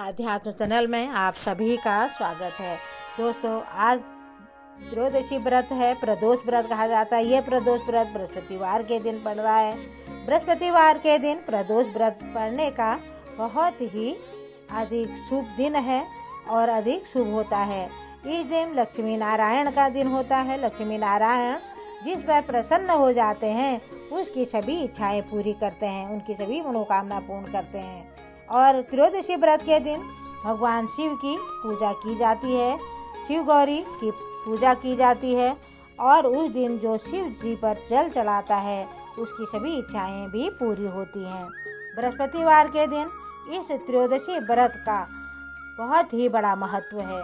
आध्यात्म चैनल में आप सभी का स्वागत है। दोस्तों, आज त्रयोदशी व्रत है, प्रदोष व्रत कहा जाता है। ये प्रदोष व्रत बृहस्पतिवार के दिन पड़ रहा है। बृहस्पतिवार के दिन प्रदोष व्रत पढ़ने का बहुत ही अधिक शुभ दिन है और अधिक शुभ होता है। इस दिन लक्ष्मी नारायण का दिन होता है। लक्ष्मी नारायण जिस पर प्रसन्न हो जाते हैं उसकी सभी इच्छाएं पूरी करते हैं, उनकी सभी मनोकामना पूर्ण करते हैं। और त्रयोदशी व्रत के दिन भगवान शिव की पूजा की जाती है, शिव गौरी की पूजा की जाती है और उस दिन जो शिव जी पर जल चढ़ाता है उसकी सभी इच्छाएं भी पूरी होती हैं। बृहस्पतिवार के दिन इस त्रयोदशी व्रत का बहुत ही बड़ा महत्व है।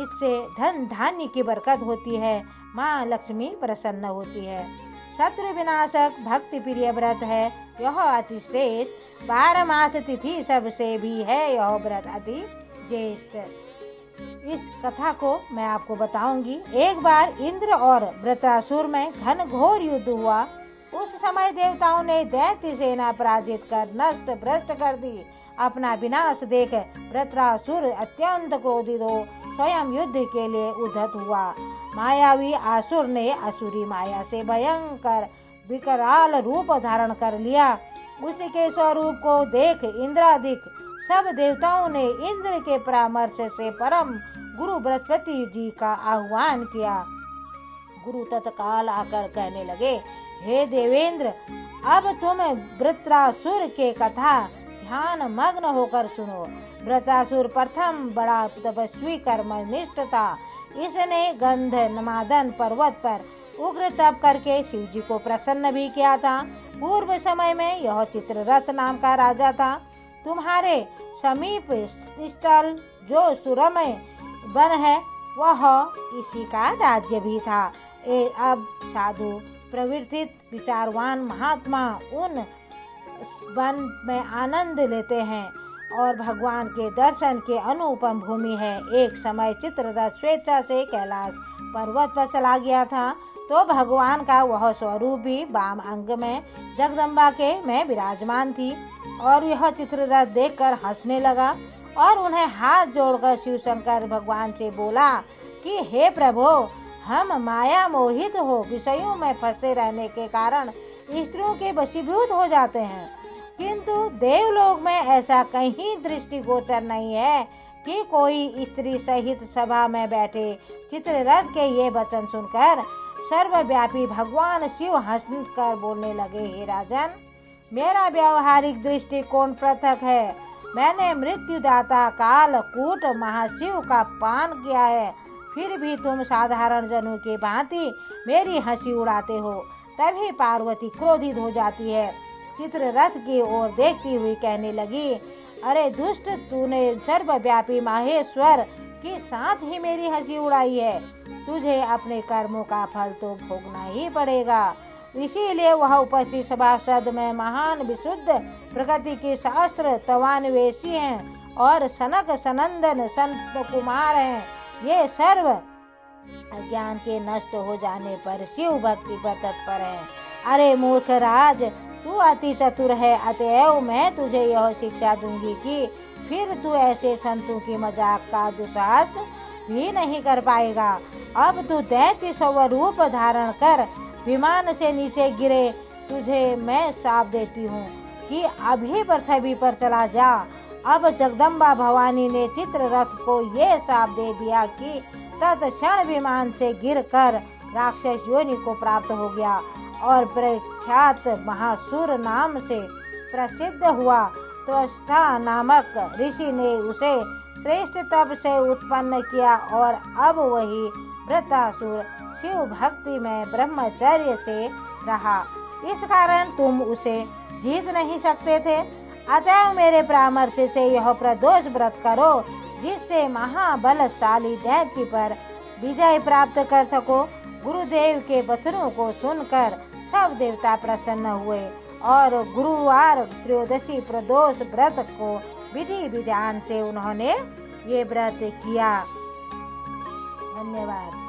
इससे धन धान्य की बरकत होती है, माँ लक्ष्मी प्रसन्न होती है। शत्रु विनाशक भक्ति प्रिय व्रत है यह अति श्रेष्ठ। 12 मास तिथि सबसे भी है यह व्रत अति ज्येष्ठ। इस कथा को मैं आपको बताऊंगी। एक बार इंद्र और वृत्रासुर में घन घोर युद्ध हुआ। उस समय देवताओं ने दैत्य सेना पराजित कर नष्ट भ्रष्ट कर दी। अपना विनाश देख वृत्रासुर अत्यंत क्रोधित हो स्वयं युद्ध के लिए उद्धत हुआ। मायावी आसुर ने असुरी माया से भयंकर विकराल रूप धारण कर लिया। उसके स्वरूप को देख इंद्रादिक सब देवताओं ने इंद्र के परामर्श से परम गुरु बृहस्पति जी का आह्वान किया। गुरु तत्काल आकर कहने लगे, हे देवेंद्र, अब तुम वृत्रासुर के कथा ध्यान मग्न होकर सुनो। वृत्रासुर प्रथम बड़ा तपस्वी कर्मनिष्ठ था। इसने गंध नमादन पर्वत पर उग्र तप करके शिव जी को प्रसन्न भी किया था। पूर्व समय में यह चित्ररथ नाम का राजा था। तुम्हारे समीप स्थल जो सुरमय वन है वह इसी का राज्य भी था। अब साधु प्रवृत्ति विचारवान महात्मा उन वन में आनंद लेते हैं और भगवान के दर्शन के अनुपम भूमि है। एक समय चित्ररथ स्वेच्छा से कैलाश पर्वत पर चला गया था तो भगवान का वह स्वरूप भी वाम अंग में जगदम्बा के में विराजमान थी। और यह चित्ररथ देखकर हंसने लगा और उन्हें हाथ जोड़कर शिव शंकर भगवान से बोला कि हे प्रभु, हम माया मोहित हो विषयों में फंसे रहने के कारण स्त्रियों के वशीभूत हो जाते हैं, किंतु देवलोक में ऐसा कहीं दृष्टिगोचर नहीं है कि कोई स्त्री सहित सभा में बैठे। चित्ररथ के ये वचन सुनकर सर्वव्यापी भगवान शिव हंसकर बोलने लगे, हे राजन, मेरा व्यवहारिक दृष्टिकोण पृथक है। मैंने मृत्युदाता कालकूट महाशिव का पान किया है, फिर भी तुम साधारण जनों के भांति मेरी हंसी उड़ाते हो। तभी पार्वती क्रोधित हो जाती है। चित्ररथ की ओर देखती हुई कहने लगी, अरे दुष्ट, तूने सर्वव्यापी माहेश्वर के साथ ही मेरी हंसी उड़ाई है। तुझे अपने कर्मों का फल तो भोगना ही पड़ेगा। इसीलिए वह उपस्थित सभासद में महान विशुद्ध प्रकृति के शास्त्र तवान्वेषी हैं और सनक सनंदन संत कुमार हैं। ये सर्व अज्ञान के नष्ट हो जाने पर शिव भक्ति पर तत्पर है। अरे मूर्ख राज, तू अति चतुर है, अतएव मैं तुझे यह शिक्षा दूंगी कि फिर तू ऐसे संतों की मजाक का दुस्साहस भी नहीं कर पाएगा। अब तू दैत्य स्वरूप धारण कर विमान से नीचे गिरे। तुझे मैं शाप देती हूँ कि अभी पृथ्वी पर चला जा। अब जगदम्बा भवानी ने चित्ररथ को ये शाप दे दिया कि तत्क्षण विमान से गिरकर राक्षस योनि को प्राप्त हो गया और प्रख्यात महासुर नाम से प्रसिद्ध हुआ। त्वष्टा नामक ऋषि ने उसे श्रेष्ठ तप से उत्पन्न किया और अब वही वृत्रासुर शिव भक्ति में ब्रह्मचर्य से रहा। इस कारण तुम उसे जीत नहीं सकते थे। अतः मेरे परामर्श से यह प्रदोष व्रत करो, जिससे महाबलशाली दैत्य पर विजय प्राप्त कर सको। गुरुदेव के वचनों को सुनकर सब देवता प्रसन्न हुए और गुरुवार त्रयोदशी प्रदोष व्रत को विधि विधान से उन्होंने ये व्रत किया। धन्यवाद।